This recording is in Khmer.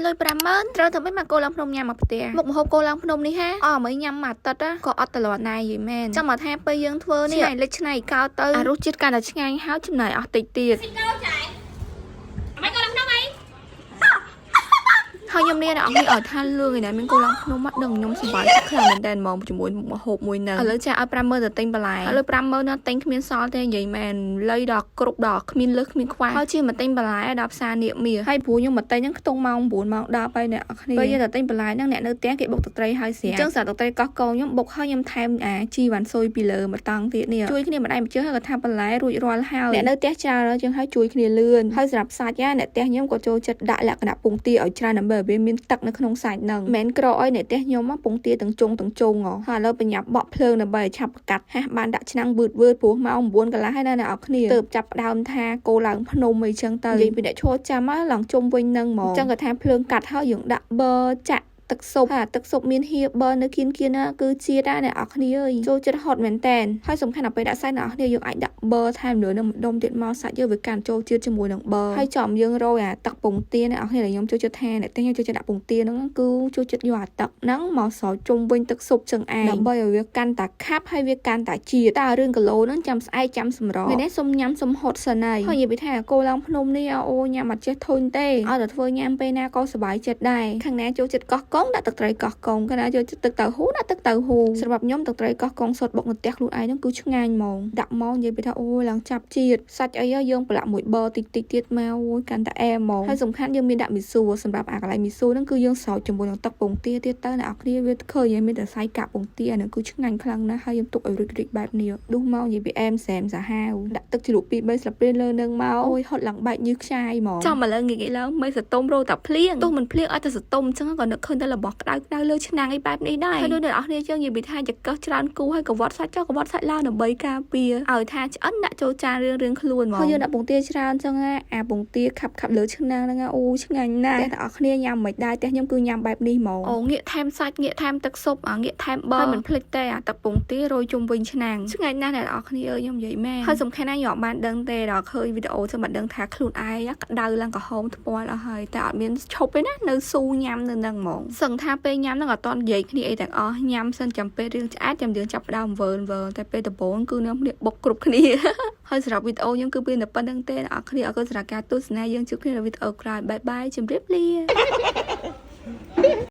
លុយ50000ត្រូវធ្វើម៉េចមកគោឡើងភ្នំញ៉ាំមកផ្ទះមុខម្ហូបគោឡើងភ្នំនេះហាអមិនញ៉ាំមកទឹកក៏អត់តលាត់ណាយយីមែនចាំមកថាពេលយើងធ្វើនេះឆ្នៃលិចឆ្នៃកោទៅរសជាតិកាន់តែឆ្ងាញ់ហើយចំណែកអស់តិចទៀតហើយខ្ញុំនេះអ្នកអង្គអត់ថាលឿងឯណាមានគោឡើងភ្នំមកដឹងខ្ញុំសប្បាយចិត្តខ្លាំងមែនតើហ្មងជាមួយមកហូបមួយនឹងឥឡូវចាឲ្យ50000ទៅទិញបន្លែឥឡូវ50000ណាទិញគ្មានសល់ទេនិយាយមែនលុយដល់គ្រប់ដល់គ្មានលើសគ្មានខ្វះហើយជាមកទិញបន្លែដល់ផ្សារនៀកមាសហើយព្រោះខ្ញុំមកទិញហ្នឹងខ្ទង់ម៉ោង9ម៉ោង10ហើយអ្នកគ្នាពេលយើងទៅទិញបន្លែហ្នឹងអ្នកនៅផ្ទះគេបុកទឹកត្រីហើយស្រាប់អញ្ចឹងសារទឹកត្រីកោះកងខ្ញុំបុកហើយខ្ញុំថែមជីវ៉ាន់ស៊ុយពីលើមកតង់ទៀតនេះជួយគ្នាម្ដាយម្ចាស់ហើយក៏ថាបន្លែរួចរាល់ហើយអ្នកនៅផ្ទះច្រើនជាងហើយជួយគ្នាលឿនហើយសម្រាប់សាច់អ្នកផ្ទះខ្ញុំក៏ចូលចិត្តដាក់លក្ខណៈពងទាឲ្យច្រើនដើម្បីឲ្យវាមានទឹកនៅក្នុងសាច់ហ្នឹងមិនក្រអុយអ្នកផ្ទះខ្ញុំមកពងទាទាំងជុងហើយឥឡូវបញ្ញាប់បក់ភ្លើងដើម្បីឲ្យឆាប់កាត់ហាស់បានដាក់ឆ្នាំងវឺតព្រោះម៉ោង9កន្លះហើយអ្នកនរគ្នាទើបចាប់ផ្ដើមថាគោឡើងភ្នំអីចឹងទៅនិយាយពីអ្នកឈរចាំហើយឡើងជុំវិញហ្នឹងហ្មងអញ្ចឹងក៏ថាភ្លើងកាត់ហើយយើងដាក់ប៊ឺចាក់ទឹកស៊ុបទឹកស៊ុបមានហៀបឺនៅគៀនណាគឺជាតិណាអ្នកនរគ្នាអើយចូលចិត្តហត់មែនតែនហើយសំខាន់ដល់ពេលដាក់សាច់អ្នកនរគ្នាយើងអាចដាក់ប៊ឺថែមលើនឹងម្ដុំទៀតមកសាច់យើងវាកាន់ចូលជាតិជាមួយនឹងប៊ឺហើយចំយើងរយទឹកពងទាអ្នកនរគ្នាដែលខ្ញុំចូលចិត្តថាអ្នកទាំងខ្ញុំចូលចិត្តដាក់ពងទាហ្នឹងគឺចូលចិត្តយកទឹកហ្នឹងមកស្រោចជុំវិញទឹកស៊ុបចឹងឯងដើម្បីឲ្យវាកាន់តែខាប់ហើយវាកាន់តែជាតិតែរឿងគីឡូហ្នឹងចាំស្អែកចាំសម្រនេះនេះសុំញ៉ាំសុំហត់សិនហើយហើយនិយាយពីថាគោឡើងភ្នំនេះអូញ៉ាំអត់ចេះធុញទេឲ្យតែធ្វើញ៉ាំពេលណាក៏សប្បាយចិត្តដែរខាងណាចូលចិត្តកោះកងដាក់ទឹកត្រីកោះកងកណាយកទឹកតៅហ៊ូដាក់ទឹកតៅហ៊ូសម្រាប់ខ្ញុំទឹកត្រីកោះកងសុតបុកនៅផ្ទះខ្លួនឯងហ្នឹងគឺឆ្ងាញ់ហ្មងដាក់មកនិយាយពីថាអូឡើងចាប់ជាតិសាច់អីយើងប្រឡាក់មួយប៊ឺតិចទៀតមកអូយកាន់តែអែហ្មងហើយសំខាន់យើងមានដាក់មីស៊ូសម្រាប់អាកន្លែងមីស៊ូហ្នឹងគឺយើងស្រោចជាមួយនឹងទឹកពងទាទៀតទៅអ្នកនរគ្នាវាឃើញមានតែសាច់កាក់ពងទាហ្នឹងគឺឆ្ងាញ់ខ្លាំងណាស់ហើយខ្ញុំទុកឲ្យរីកបែបនេះដួសមកនិយាយពីអែមសែមសាហាវដាក់ទឹកជ្រក់2-3ស្លាបព្រាលើនឹងមកអូយហត់ឡើងបែកញើសខ្ចាយហ្មងចាំមកលើងាកឡើងមិនសតុំរោតាភ្លៀងទោះមិនភ្លៀងអត់តែសតុំអញ្ចឹងក៏នឹកឃើញតែរបស់ក្តៅលើឆ្នាំងអីបែបនេះដែរហើយដូចអ្នកនរគ្នាយើងនិយាយពីថាចកឹះច្រើនគូហើយកវត្តសាច់ចុះកវត្តសាច់ឡើងដើម្បីការពារឲ្យថាឆ្អិនដាក់ចូលចានរឿងខ្លួនហ្មងហើយយើងដាក់ពងទាច្រើនអញ្ចឹងអាពងទាខាប់លើឆ្នាំងហ្នឹងអូឆ្ងាញ់ណាស់តែអ្នកនរគ្នាញ៉ាំមិនដែរតែខ្ញុំគឺញ៉ាំបែបនេះហ្មងអូងាកថែមសាច់ងាកថែមទឹកស៊ុបងាកថែមប៊ឺហើយមិនភ្លេចទេអាទឹកពងទារោយជុំវិញឆ្នាំងឆ្ងាញ់ណាស់អ្នកនរគ្នាអើយខ្ញុំនិយាយមែនហើយសំខាន់ណាស់ខ្ញុំអត់បានដឹងទេដល់ឃើញវីដេអូចឹងមិនដឹងថាខ្លួនឯងក្តៅឡើងក្រហមថ្ពាល់អស់ហើយតែអត់មានឈប់ទេណានៅស៊ូញ៉ាំនៅហ្នឹងហ្មងសឹងថាពេលញ៉ាំហ្នឹងអត់តនិយាយគ្នាអីទាំងអស់ញ៉ាំសិនចាំពេលរឿងឆ្អែតចាំយើងចាប់ផ្ដើមវើតែពេលដំបូងគឺនាំគ្នាបុកគ្រប់គ្នាហើយសម្រាប់វីដេអូខ្ញុំគឺមានតែប៉ុណ្្នឹងទេអ្នកនរគ្នាអរគុណសម្រាប់ការទស្សនាយើងជួបគ្នានៅវីដេអូក្រោយបាយបាយជម្រាបលា